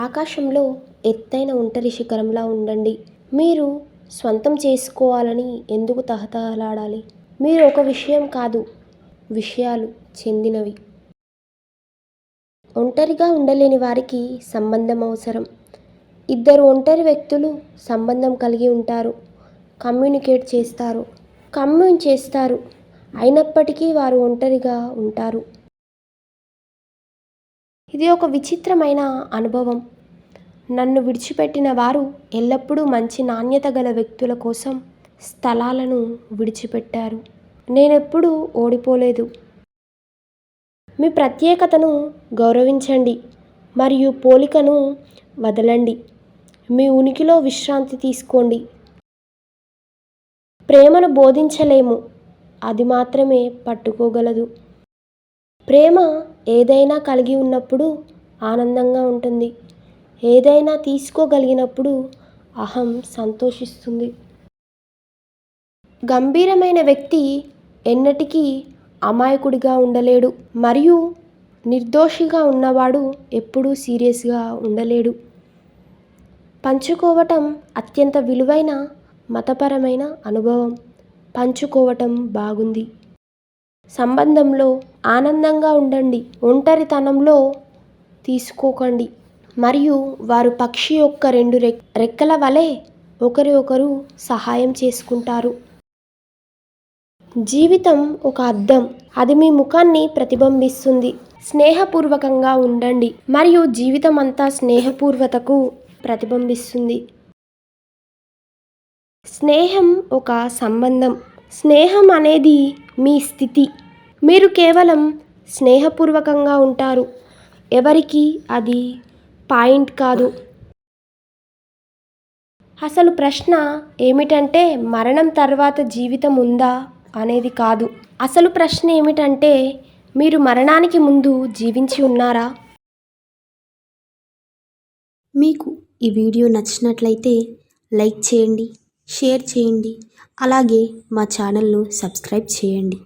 ఆకాశంలో ఎత్తైన ఒంటరి శిఖరంలా ఉండండి. మీరు స్వంతం చేసుకోవాలని ఎందుకు తహతహలాడాలి? మీరు ఒక విషయం కాదు, విషయాలు చెందినవి. ఒంటరిగా ఉండలేని వారికి సంబంధం అవసరం. ఇద్దరు ఒంటరి వ్యక్తులు సంబంధం కలిగి ఉంటారు, కమ్యూన్ చేస్తారు. అయినప్పటికీ వారు ఒంటరిగా ఉంటారు. ఇది ఒక విచిత్రమైన అనుభవం. నన్ను విడిచిపెట్టిన వారు ఎల్లప్పుడూ మంచి నాణ్యత గల వ్యక్తుల కోసం స్థలాలను విడిచిపెట్టారు. నేనెప్పుడూ ఓడిపోలేదు. మీ ప్రత్యేకతను గౌరవించండి మరియు పోలికను వదలండి. మీ ఉనికిలో విశ్రాంతి తీసుకోండి. ప్రేమను బోధించలేము, అది మాత్రమే పట్టుకోగలదు. ప్రేమ ఏదైనా కలిగి ఉన్నప్పుడు ఆనందంగా ఉంటుంది. ఏదైనా తీసుకోగలిగినప్పుడు అహం సంతోషిస్తుంది. గంభీరమైన వ్యక్తి ఎన్నటికీ అమాయకుడిగా ఉండలేడు మరియు నిర్దోషిగా ఉన్నవాడు ఎప్పుడూ సీరియస్గా ఉండలేడు. పంచుకోవటం అత్యంత విలువైన మతపరమైన అనుభవం. పంచుకోవటం బాగుంది. సంబంధంలో ఆనందంగా ఉండండి. ఒంటరితనంలో తీసుకోకండి. మరియు వారు పక్షి యొక్క రెండు రెక్కల వలె ఒకరి ఒకరు సహాయం చేసుకుంటారు. జీవితం ఒక అద్దం, అది మీ ముఖాన్ని ప్రతిబింబిస్తుంది. స్నేహపూర్వకంగా ఉండండి మరియు జీవితం అంతా స్నేహపూర్వకతకు ప్రతిబింబిస్తుంది. స్నేహం ఒక సంబంధం. స్నేహం అనేది మీ స్థితి. మీరు కేవలం స్నేహపూర్వకంగా ఉంటారు. ఎవరికి అది పాయింట్ కాదు. అసలు ప్రశ్న ఏమిటంటే మరణం తర్వాత జీవితం ఉందా అనేది కాదు. అసలు ప్రశ్న ఏమిటంటే మీరు మరణానికి ముందు జీవించి ఉన్నారా? మీకు ఈ వీడియో నచ్చినట్లయితే లైక్ చేయండి, షేర్ చేయండి, అలాగే మా ఛానల్ను సబ్స్క్రైబ్ చేయండి.